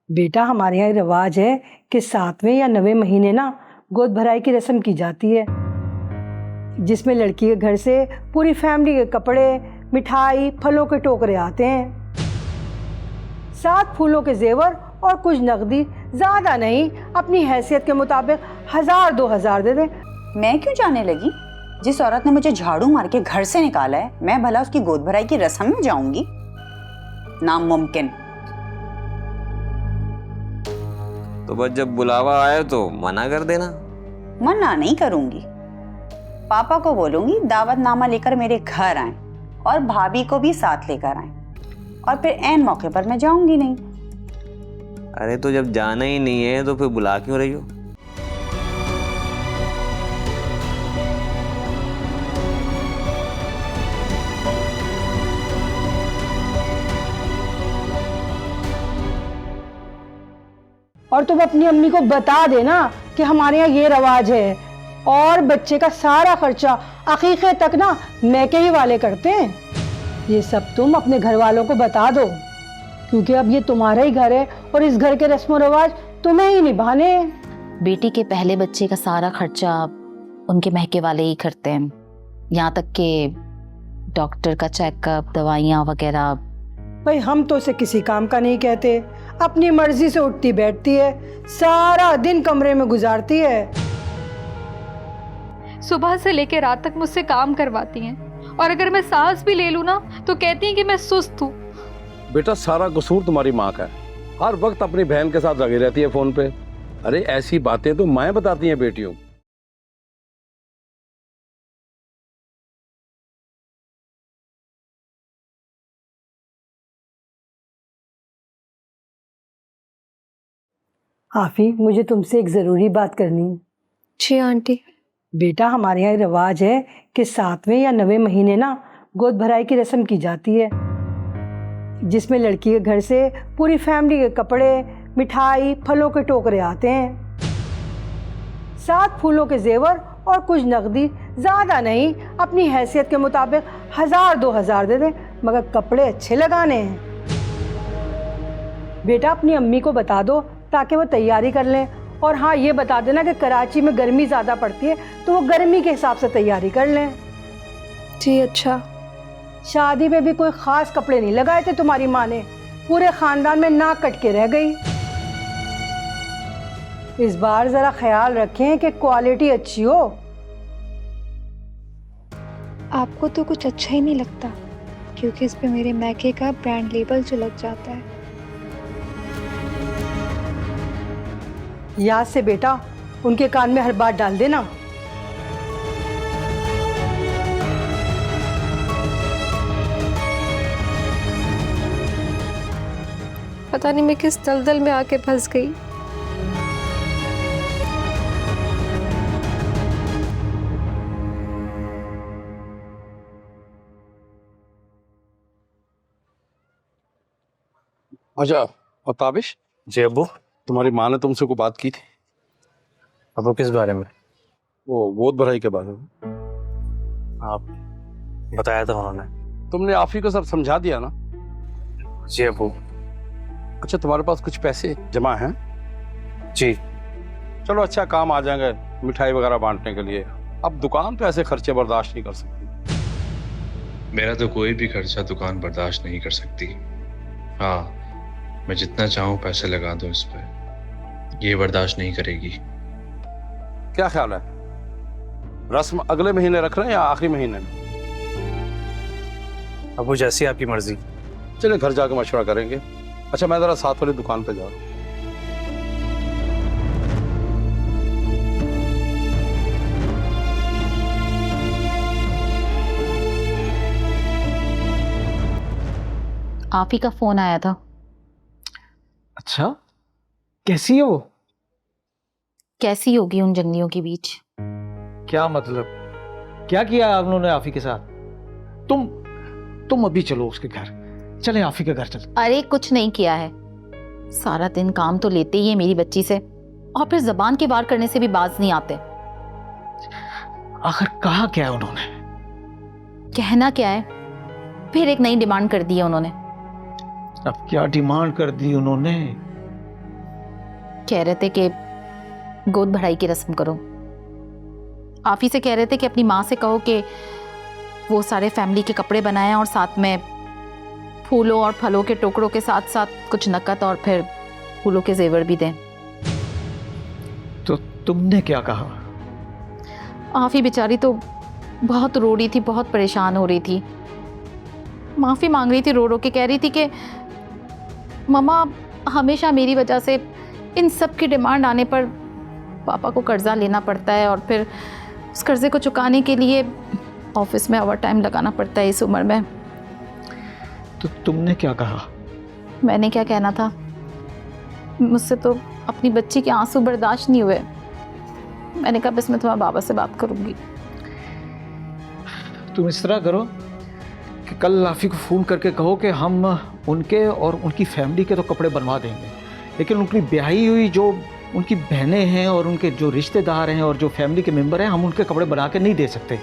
बेटा हमारे यहाँ रिवाज है कि 7वें या 9वें महीने ना गोद भराई की रस्म की जाती है, जिसमें लड़की के घर से पूरी फैमिली के कपड़े, मिठाई, फलों के टोकरे आते हैं, साथ फूलों के जेवर और कुछ नकदी। ज्यादा नहीं, अपनी हैसियत के मुताबिक 1000-2000 दे दे। मैं क्यों जाने लगी? जिस औरत ने मुझे झाड़ू मार के घर से निकाला है, मैं भला उसकी गोद भराई की रस्म में जाऊंगी? नामुमकिन। तो बस जब बुलावा आए तो मना कर देना। मना नहीं करूंगी। पापा को बोलूंगी दावतनामा लेकर मेरे घर आए और भाभी को भी साथ लेकर आए, और फिर ऐन मौके पर मैं जाऊंगी नहीं। अरे तो जब जाना ही नहीं है तो फिर बुला क्यों रही हो? और तुम अपनी अम्मी को बता देना कि हमारे यहाँ ये रवाज है, और बच्चे का सारा खर्चा अकीक़े तक ना मैके ही वाले करते हैं। ये सब तुम अपने घर वालों को बता दो, क्योंकि अब ये तुम्हारा ही घर है और इस घर के रस्म और रिवाज तुम्हें ही निभाने हैं। बेटी के पहले बच्चे का सारा खर्चा उनके महके वाले ही करते हैं, यहाँ तक कि डॉक्टर का चेकअप, दवाइयाँ वगैरह। भाई हम तो उसे किसी काम का नहीं कहते, अपनी मर्जी से उठती बैठती है, सारा दिन कमरे में गुजारती है। सुबह से लेकर रात तक मुझसे काम करवाती हैं, और अगर मैं सांस भी ले लूं ना तो कहती हैं कि मैं सुस्त हूँ। बेटा सारा कसूर तुम्हारी माँ का है, हर वक्त अपनी बहन के साथ लगी रहती है फोन पे। अरे ऐसी बातें तो माएं बताती हैं बेटियों। आफी, मुझे तुमसे एक जरूरी बात करनी है। जी आंटी। बेटा हमारे यहाँ रिवाज है कि 7वें या 9वें महीने ना गोद भराई की रस्म की जाती है, जिसमें लड़की के घर से पूरी फैमिली के कपड़े, मिठाई, फलों के टोकरे आते हैं, साथ फूलों के जेवर और कुछ नकदी। ज्यादा नहीं, अपनी हैसियत के मुताबिक 1000-2000 दे दे, मगर कपड़े अच्छे लगाने हैं। बेटा अपनी अम्मी को बता दो ताकि वो तैयारी कर लें, और हाँ ये बता देना कि कराची में गर्मी ज़्यादा पड़ती है तो वो गर्मी के हिसाब से तैयारी कर लें। जी अच्छा। शादी में भी कोई ख़ास कपड़े नहीं लगाए थे तुम्हारी माँ ने, पूरे ख़ानदान में नाक कट के रह गई। इस बार ज़रा ख्याल रखें कि क्वालिटी अच्छी हो। आपको तो कुछ अच्छा ही नहीं लगता, क्योंकि इस पे मेरे मैके का ब्रांड लेबल जो लग जाता है। याद से बेटा उनके कान में हर बात डाल देना। पता नहीं मैं किस दलदल में आके फंस गई। अच्छा, और ताबिश? जी अब्बू। तुम्हारी माँ ने तुमसे कोई बात की थी? अब्बू किस बारे में? वो गोद भराई के बारे में। आप बताया था उन्होंने। तुमने आफी को सब समझा दिया ना? जी अब्बू। अच्छा, तुम्हारे पास कुछ पैसे जमा हैं? जी। चलो अच्छा काम आ जाएंगे मिठाई वगैरह बांटने के लिए। अब दुकान तो ऐसे खर्चे बर्दाश्त नहीं कर सकती। मेरा तो कोई भी खर्चा दुकान बर्दाश्त नहीं कर सकती। हाँ, मैं जितना चाहूँ पैसे लगा दूं इस पर, ये बर्दाश्त नहीं करेगी। क्या ख्याल है, रस्म अगले महीने रख रहे हैं या आखिरी महीने में? अब्बू जैसी आपकी मर्जी। चलिए घर जाकर मशवरा करेंगे। अच्छा मैं जरा साथ वाली दुकान पे जा रहा हूँ। आप ही का फोन आया था। अच्छा, कैसी है वो? कैसी होगी उन जंगलियों के बीच? क्या मतलब, क्या किया उन्होंने आफी के साथ? तुम अभी चलो उसके घर, चले आफी के घर चल। अरे कुछ नहीं किया है, सारा दिन काम तो लेते ही है मेरी बच्ची से, और फिर जबान के वार करने से भी बाज नहीं आते। आखिर कहा क्या है उन्होंने? कहना क्या है, फिर एक नई डिमांड कर दी है उन्होंने। अब क्या डिमांड कर दी उन्होंने? कह रहे थे कि गोद भराई की रस्म करो। आप ही से कह रहे थे कि अपनी माँ से कहो कि वो सारे फैमिली के कपड़े बनाएं और साथ में फूलों और फलों के टुकड़ों के साथ साथ कुछ नकद और फिर फूलों के जेवर भी दें। तो तुमने क्या कहा? आफी बेचारी तो बहुत रो रही थी, बहुत परेशान हो रही थी, माफ़ी मांग रही थी, रो रो के कह रही थी कि मम्मा हमेशा मेरी वजह से इन सब की डिमांड आने पर पापा को कर्जा लेना पड़ता है और फिर उस कर्जे को चुकाने के लिए ऑफिस में ओवर टाइम लगाना पड़ता है इस उम्र में। तो तुमने क्या कहा? मैंने क्या कहना था, मुझसे तो अपनी बच्ची के आंसू बर्दाश्त नहीं हुए। मैंने कहा बस मैं तुम्हारे बाबा से बात करूंगी। तुम इस तरह करो कि कल आफी को फ़ोन करके कहो कि हम उनके और उनकी फैमिली के तो कपड़े बनवा देंगे, लेकिन उनकी ब्याही हुई जो उनकी बहनें हैं और उनके जो रिश्तेदार हैं और जो फैमिली के मेंबर हैं, हम उनके कपड़े बना के नहीं दे सकते।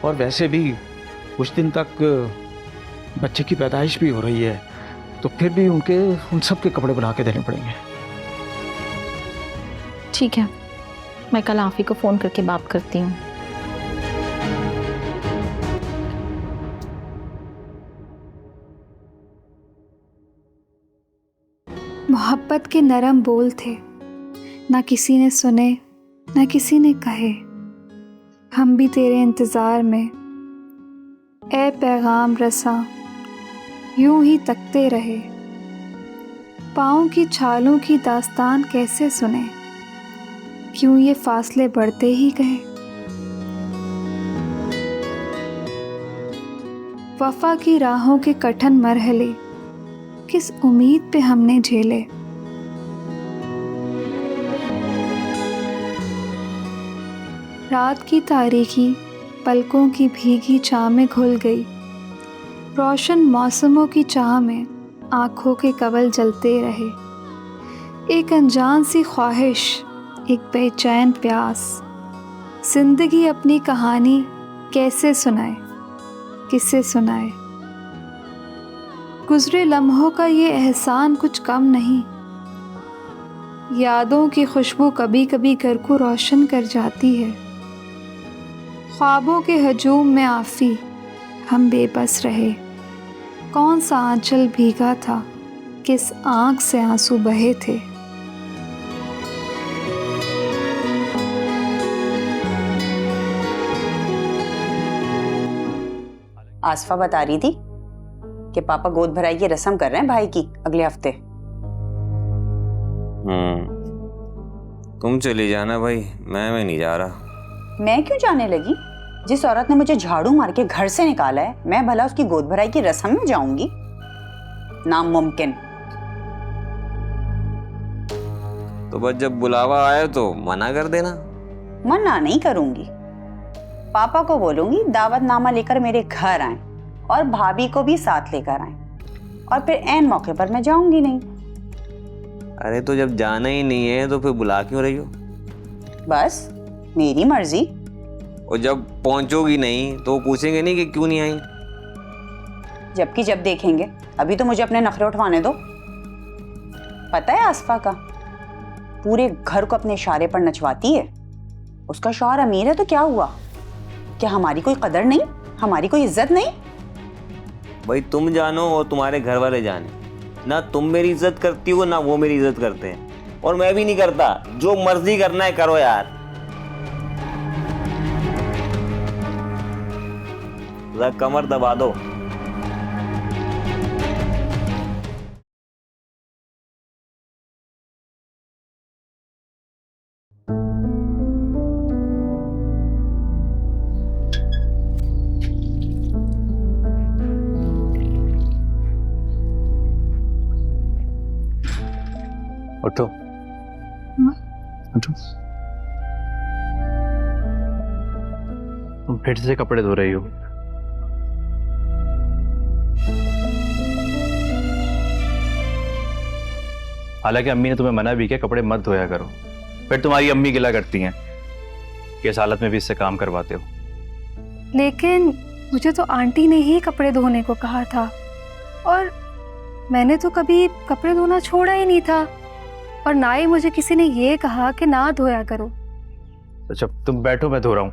और वैसे भी कुछ दिन तक बच्चे की पैदाइश भी हो रही है, तो फिर भी उन सब के कपड़े बना के देने पड़ेंगे। ठीक है, मैं कल आफी को फ़ोन करके बात करती हूँ। मोहब्बत के नरम बोल थे, ना किसी ने सुने ना किसी ने कहे। हम भी तेरे इंतज़ार में ए पैगाम रसा यूं ही तकते रहे। पाँव की छालों की दास्तान कैसे सुने, क्यों ये फासले बढ़ते ही गए। वफ़ा की राहों के कठिन मरहले किस उम्मीद पे हमने झेले। रात की तारीकी पलकों की भीगी चाह में घुल गई। रोशन मौसमों की चाह में आँखों के कवल जलते रहे। एक अनजान सी ख्वाहिश, एक बेचैन प्यास। जिंदगी अपनी कहानी कैसे सुनाए, किससे सुनाए। गुजरे लम्हों का ये एहसान कुछ कम नहीं। यादों की खुशबू कभी कभी घर को रोशन कर जाती है। ख्वाबों के हजूम में आफी हम बेबस रहे। कौन सा आंचल भीगा था, किस आँख से आंसू बहे थे। आसफा बता रही थी कि पापा गोद भराई की रस्म कर रहे हैं भाई की अगले हफ्ते। तुम चली जाना भाई, मैं नहीं जा रहा। मैं क्यों जाने लगी? जिस औरत ने मुझे झाड़ू मार के घर से निकाला है, मैं भला उसकी गोद भराई की रस्म में जाऊंगी? नामुमकिन। तो बस जब बुलावा आए तो मना कर देना। मना नहीं करूंगी। पापा को बोलूंगी दावतनामा लेकर मेरे घर आए और भाभी को भी साथ लेकर आए, और फिर ऐन मौके पर मैं जाऊंगी नहीं। अरे तो जब जाना ही नहीं है तो फिर बुला क्यों रही हो? बस मेरी मर्जी। और जब पहुंचोगी नहीं तो पूछेंगे नहीं कि क्यों नहीं आई? जबकि जब देखेंगे। अभी तो मुझे अपने नखरे उठवाने दो। पता है आसफा का पूरे घर को अपने इशारे पर नचवाती है। उसका शौहर अमीर है तो क्या हुआ? क्या हमारी कोई कदर नहीं, हमारी कोई इज्जत नहीं? भाई तुम जानो और तुम्हारे घर वाले जाने, ना तुम मेरी इज्जत करती हो ना वो मेरी इज्जत करते हैं, और मैं भी नहीं करता। जो मर्जी करना है करो यार। जरा कमर दबा दो। उठो उठो। तुम फिर से कपड़े धो रही हो। हालांकि अम्मी ने तुम्हें मना भी किया कपड़े मत धोया करो, फिर तुम्हारी अम्मी गिला करती हैं कि इस हालत में भी इससे काम करवाते हो। लेकिन मुझे तो आंटी ने ही कपड़े धोने को कहा था, और मैंने तो कभी कपड़े धोना छोड़ा ही नहीं था। और ना ही मुझे किसी ने ये कहा कि ना धोया करो। अच्छा तुम बैठो, मैं धो रहा हूँ।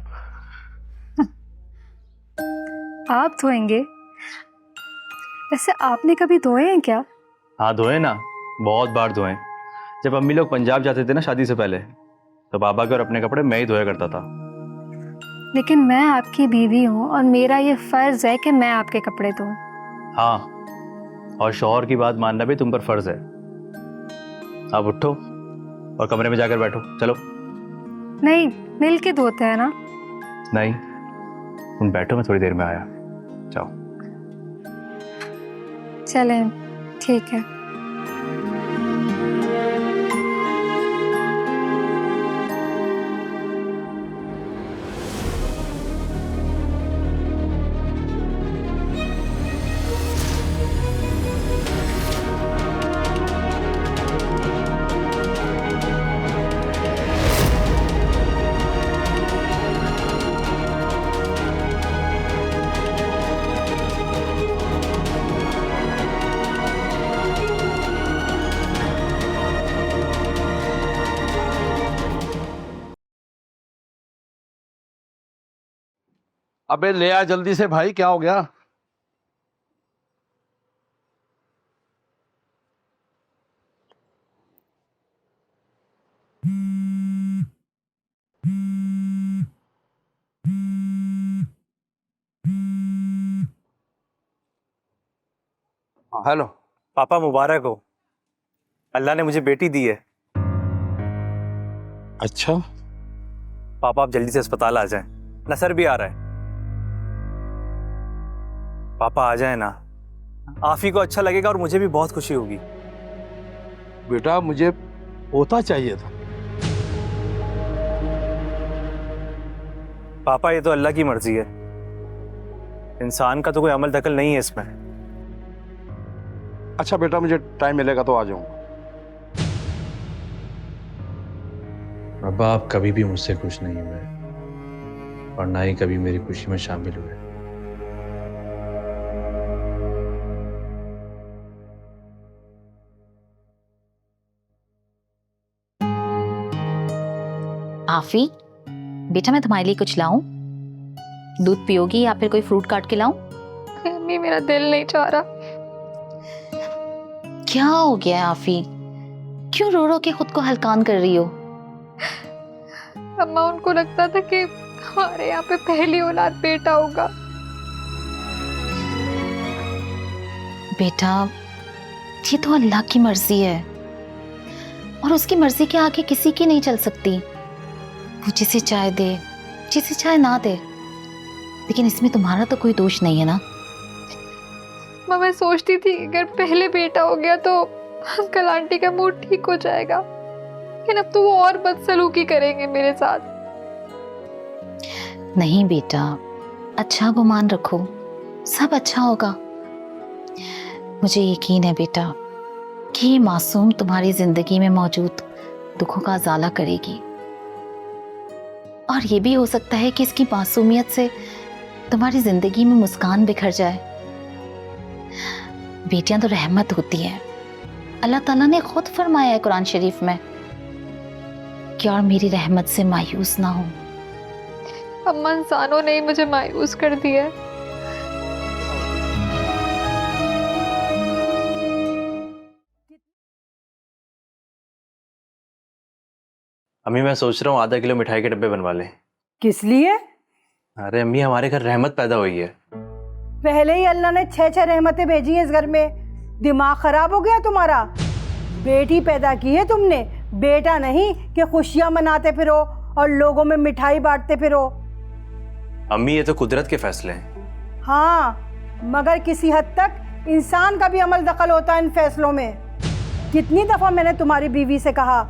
आप धोएंगे? वैसे आपने कभी धोए हैं क्या? हाँ धोए ना, बहुत बार धोए। जब अम्मी लोग पंजाब जाते थे ना शादी से पहले, तो पापा के और अपने कपड़े मैं ही धोया करता था। लेकिन मैं आपकी बीवी हूँ और मेरा ये फर्ज है कि मैं आपके कपड़े धोऊं। हाँ, और शौहर की बात मानना भी तुम पर फर्ज है। आप उठो और कमरे में जाकर बैठो। चलो। नहीं, मिल के धोते हैं ना। नहीं, तुम बैठो, मैं थोड़ी देर में आया। जाओ। चलें, ठीक है। अबे ले आ जल्दी से भाई, क्या हो गया? हेलो। पापा मुबारक हो, अल्लाह ने मुझे बेटी दी है। अच्छा, पापा आप जल्दी से अस्पताल आ जाएं, नसर भी आ रहा है। पापा आ जाए ना, आफी को अच्छा लगेगा और मुझे भी बहुत खुशी होगी। बेटा मुझे होता चाहिए था। पापा ये तो अल्लाह की मर्जी है, इंसान का तो कोई अमल दखल नहीं है इसमें। अच्छा बेटा, मुझे टाइम मिलेगा तो आ जाऊंगा। बाबा आप कभी भी मुझसे खुश नहीं हुए और ना ही कभी मेरी खुशी में शामिल हुए। आफी बेटा, मैं तुम्हारे लिए कुछ लाऊं? दूध पियोगी या फिर कोई फ्रूट काट के लाऊं? मम्मी मेरा दिल नहीं चाह रहा। क्या हो गया है आफी? क्यों रो रो के खुद को हलकान कर रही हो? अम्मा उनको लगता था कि हमारे यहाँ पे पहली औलाद बेटा होगा। बेटा ये तो अल्लाह की मर्जी है और उसकी मर्जी के आगे किसी की नहीं चल सकती। वो जिसे चाहे दे, जिसे चाहे ना दे, लेकिन इसमें तुम्हारा तो कोई दोष नहीं है ना। माँ मैं सोचती थी अगर पहले बेटा हो गया तो अंकल आंटी का मूड ठीक हो जाएगा, लेकिन अब तो वो और बदसलूकी करेंगे मेरे साथ। नहीं बेटा, अच्छा गुमान रखो, सब अच्छा होगा। मुझे यकीन है बेटा कि ये मासूम तुम्हारी जिंदगी में मौजूद दुखों का अजाला करेगी, और ये भी हो सकता है कि इसकी मासूमियत से तुम्हारी जिंदगी में मुस्कान बिखर जाए। बेटियां तो रहमत होती हैं। अल्लाह ताला ने खुद फरमाया है कुरान शरीफ में कि और मेरी रहमत से मायूस ना हो। अम्मा इंसानों ने ही मुझे मायूस कर दिया। अम्मी मैं सोच रहा हूँ आधा किलो मिठाई के डब्बे बनवा लें। किस लिए? अरे अम्मी हमारे घर रहमत पैदा हुई है। पहले ही अल्लाह ने 6 रहमतें भेजी हैं इस घर में। दिमाग खराब हो गया तुम्हारा? बेटी पैदा की है तुमने, बेटा नहीं कि खुशियां मनाते फिरो और लोगों में मिठाई बांटते फिरो। अम्मी ये तो कुदरत के फैसले हैं। हाँ, मगर किसी हद तक इंसान का भी अमल दखल होता है इन फैसलों में। कितनी दफा मैंने तुम्हारी बीवी से कहा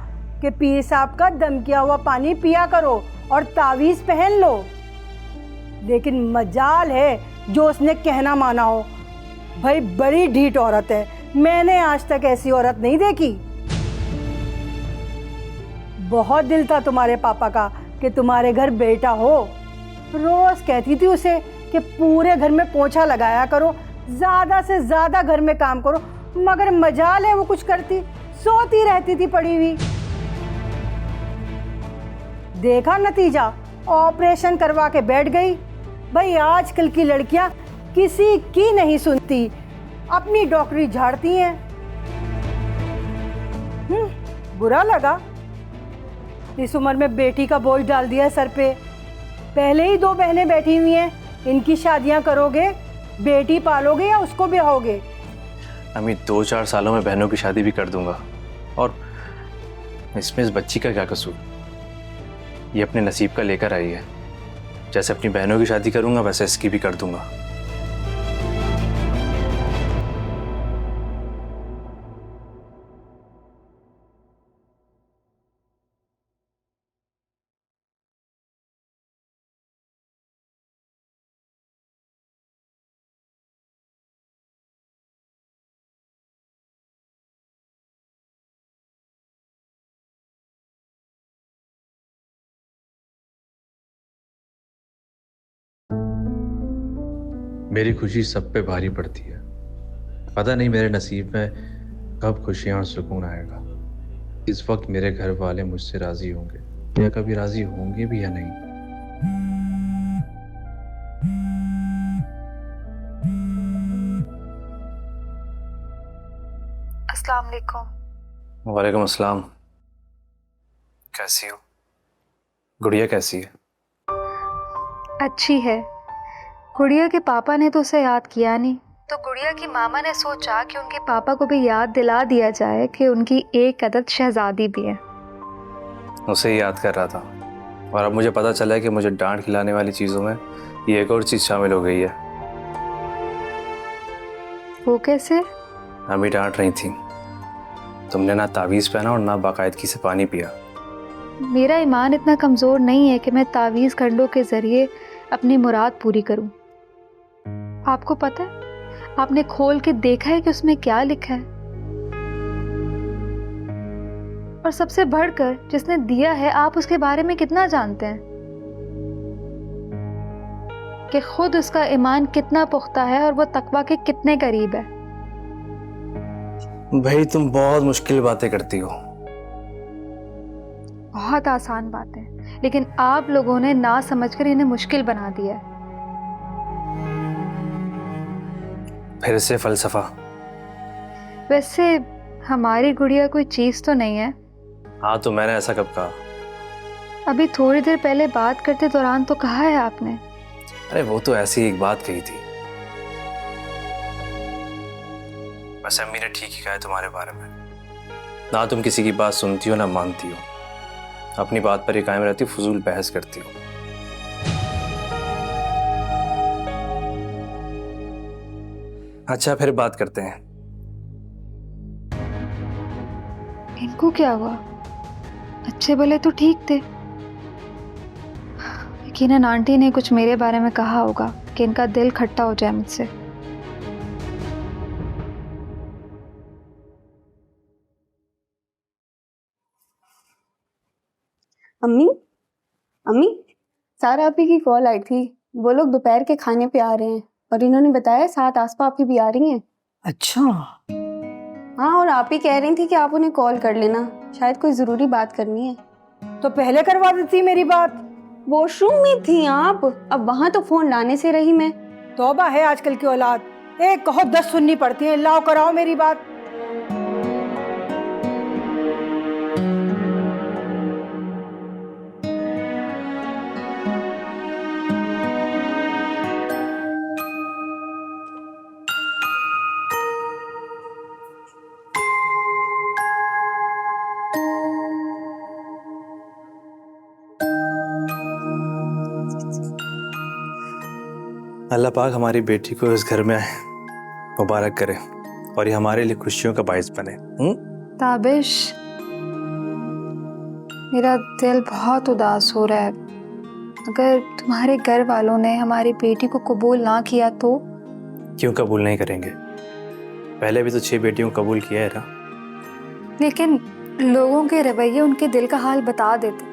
कि पीर साहब का दम किया हुआ पानी पिया करो और तावीज पहन लो, लेकिन मजाल है जो उसने कहना माना हो। भाई बड़ी ढीठ औरत है, मैंने आज तक ऐसी औरत नहीं देखी। बहुत दिल था तुम्हारे पापा का कि तुम्हारे घर बेटा हो। रोज कहती थी उसे कि पूरे घर में पोंछा लगाया करो, ज्यादा से ज्यादा घर में काम करो, मगर मजाल है वो कुछ करती। सोती रहती थी पड़ी हुई। देखा नतीजा, ऑपरेशन करवा के बैठ गई। भाई आजकल की लड़कियां किसी की नहीं सुनती, अपनी डॉक्टरी झाड़ती हैं। बुरा लगा, इस उम्र में बेटी का बोझ डाल दिया सर पे। पहले ही 2 बहनें बैठी हुई हैं, इनकी शादियां करोगे, बेटी पालोगे या उसको ब्याहोगे? अम्मी 2-4 सालों में बहनों की शादी भी कर दूंगा, और इसमें इस बच्ची का क्या कसूर? ये अपने नसीब का लेकर आई है। जैसे अपनी बहनों की शादी करूंगा वैसे इसकी भी कर दूंगा। मेरी खुशी सब पे भारी पड़ती है। पता नहीं मेरे नसीब में कब खुशियां और सुकून आएगा। इस वक्त मेरे घर वाले मुझसे राजी होंगे या कभी राजी होंगे भी या नहीं। अस्सलाम वालेकुम। वालेकुम अस्सलाम। कैसी हो? गुड़िया कैसी है? अच्छी है। गुड़िया के पापा ने तो उसे याद किया नहीं, तो गुड़िया की मामा ने सोचा कि उनके पापा को भी याद दिला दिया जाए कि उनकी एक अदद शहजादी भी है। उसे ही याद कर रहा था, और अब मुझे पता चला है कि मुझे डांट खिलाने वाली चीज़ों में ये एक और चीज़ शामिल हो गई है। वो कैसे? अम्मी डांट रही थी, तुमने ना तावीज़ पहना और ना बाकायदगी से पानी पिया। मेरा ईमान इतना कमज़ोर नहीं है कि मैं तावीज़ खंडों के ज़रिए अपनी मुराद पूरी करूं। आपको पता है, आपने खोल के देखा है कि उसमें क्या लिखा है? और सबसे बढ़कर जिसने दिया है, आप उसके बारे में कितना जानते हैं? कि खुद उसका ईमान कितना पुख्ता है और वो तकवा के कितने करीब है। भाई तुम बहुत मुश्किल बातें करती हो। बहुत आसान बात है, लेकिन आप लोगों ने ना समझकर इन्हें मुश्किल बना दिया है। फिर से फलसफा। वैसे हमारी गुड़िया कोई चीज तो नहीं है। हाँ, तो मैंने ऐसा कब कहा? अभी थोड़ी देर पहले बात करते दौरान तो कहा है आपने। अरे वो तो ऐसी एक बात कही थी। वैसे अम्मी ने ठीक ही कहा है तुम्हारे बारे में। ना तुम किसी की बात सुनती हो ना मानती हो, अपनी बात पर ही कायम रहती हो, फजूल बहस करती हो। अच्छा, फिर बात करते हैं। इनको क्या हुआ? अच्छे भले तो ठीक थे। यकीनन आंटी ने कुछ मेरे बारे में कहा होगा कि इनका दिल खट्टा हो जाए मुझसे। अम्मी, अम्मी, सारा आपी की कॉल आई थी। वो लोग दोपहर के खाने पे आ रहे हैं और इन्होंने बताया साथ आसपा आपी भी आ रही हैं। अच्छा। हाँ, और आप ही कह रही थी कि आप उन्हें कॉल कर लेना, शायद कोई जरूरी बात करनी है। तो पहले करवा देती मेरी बात। वॉशरूम में थी आप, अब वहां तो फोन लाने से रही मैं। तौबा है आजकल की औलाद, एक कहो 10 सुननी पड़ती है। लाओ कराओ मेरी बात। अल्लाह पाक हमारी बेटी को इस घर में मुबारक करे और ये हमारे लिए खुशियों का बाइस बने। ताबिश, मेरा दिल बहुत उदास हो रहा है। अगर तुम्हारे घर वालों ने हमारी बेटी को कबूल ना किया तो? क्यों कबूल नहीं करेंगे? पहले भी तो 6 बेटियों को कबूल किया है ना। लेकिन लोगों के रवैये उनके दिल का हाल बता देते।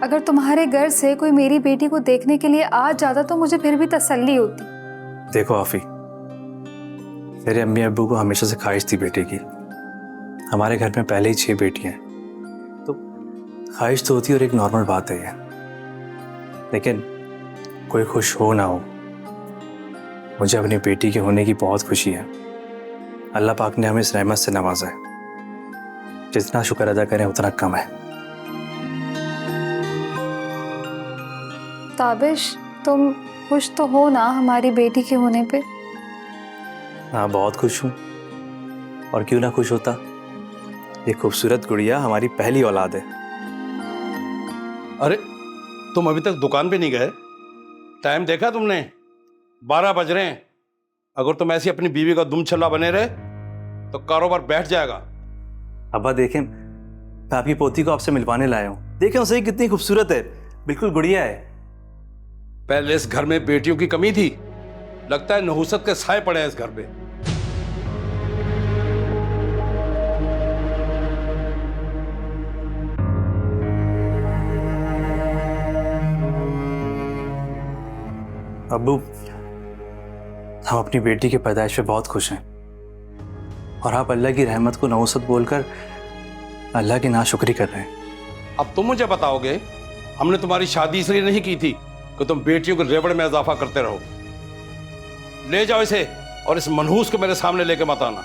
अगर तुम्हारे घर से कोई मेरी बेटी को देखने के लिए आ जाता तो मुझे फिर भी तसल्ली होती। देखो आफी, मेरे अम्मी अब्बू को हमेशा से ख्वाहिश थी बेटे की, हमारे घर में पहले ही 6 बेटियां हैं, तो ख्वाहिश तो होती है और एक नॉर्मल बात है ये। लेकिन कोई खुश हो ना हो, मुझे अपनी बेटी के होने की बहुत खुशी है। अल्लाह पाक ने हमें इस रहमत से नवाजा है, जितना शुक्र अदा करें उतना कम है। ताबिश, तुम खुश तो हो ना हमारी बेटी के होने पे? हाँ, बहुत खुश हूँ, और क्यों ना खुश होता। ये खूबसूरत गुड़िया हमारी पहली औलाद है। अरे तुम अभी तक दुकान पे नहीं गए? टाइम देखा तुमने? 12 बज रहे हैं। अगर तुम ऐसी अपनी बीवी का दुम छल्ला बने रहे तो कारोबार बैठ जाएगा। अब्बा देखें, मैं आपकी पोती को आपसे मिलवाने लाया हूँ। देखें उसे कितनी खूबसूरत है, बिल्कुल गुड़िया है। पहले इस घर में बेटियों की कमी थी, लगता है नहुसत के साए पड़े हैं इस घर पे। अब्बू, हम अपनी बेटी के पैदाइश पे बहुत खुश हैं, और आप अल्लाह की रहमत को नहुसत बोलकर अल्लाह की नाशुक्री कर रहे हैं। अब तुम मुझे बताओगे, हमने तुम्हारी शादी इसलिए नहीं की थी कि तुम बेटियों के रेवड़ में इजाफा करते रहो। ले जाओ इसे, और इस मनहूस को मेरे सामने लेके मत आना।